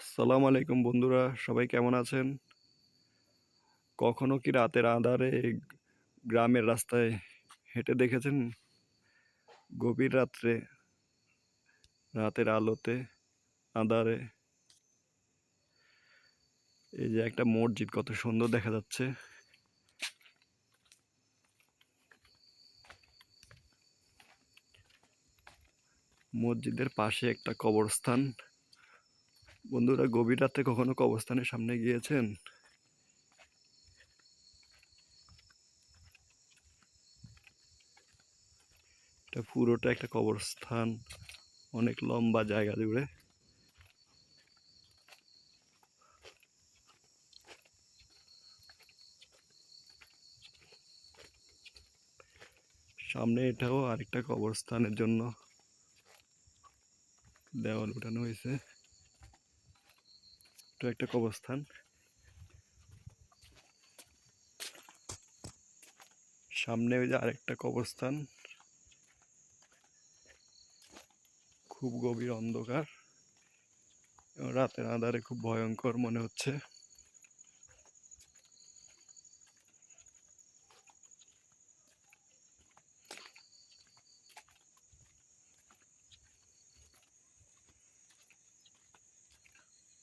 আসসালামু আলাইকুম বন্ধুরা, সবাই কেমন আছেন? কখনো কি রাতের আঁধারে গ্রামের রাস্তায় হেঁটে দেখেছেন? গভীর রাত্রে, রাতের আলোতে, আঁধারে এই যে একটা মসজিদ কত সুন্দর দেখা যাচ্ছে। মসজিদের পাশে একটা কবরস্থান। বন্ধুরা, গভীর রাতে কখনো কবরস্থানের সামনে গিয়েছেন? এটা পুরোটা একটা কবরস্থান, অনেক লম্বা জায়গা জুড়ে। সামনে এটাও আরেকটা কবরস্থানের জন্য দেওয়াল উঠানো হয়েছে। এটা একটা কবরস্থান। সামনে ওই যে আরেকটা কবরস্থান, খুব গভীর অন্ধকার, রাতের আঁধারে খুব ভয়ঙ্কর মনে হচ্ছে।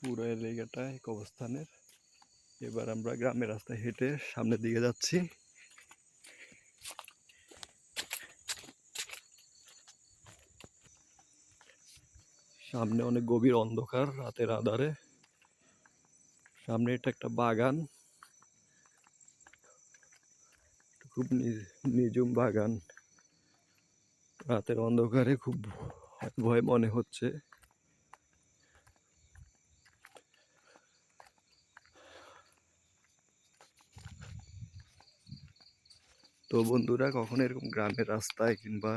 পুরো এলাকাটায় কবরস্থানের। এবার আমরা গ্রামের রাস্তায় হেঁটে সামনের দিকে যাচ্ছি। সামনে অনেক গভীর অন্ধকার, রাতের আঁধারে। সামনে এটা একটা বাগান, খুব নিঝুম বাগান। রাতের অন্ধকারে খুব ভয় মনে হচ্ছে। তো বন্ধুরা, কখনো এরকম গ্রামের রাস্তায় কিংবা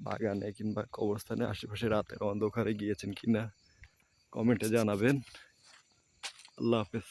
বাগানে কিংবা কবরস্থানের আশেপাশে রাতের অন্ধকারে গিয়েছেন কিনা কমেন্টে জানাবেন। আল্লাহ হাফেজ।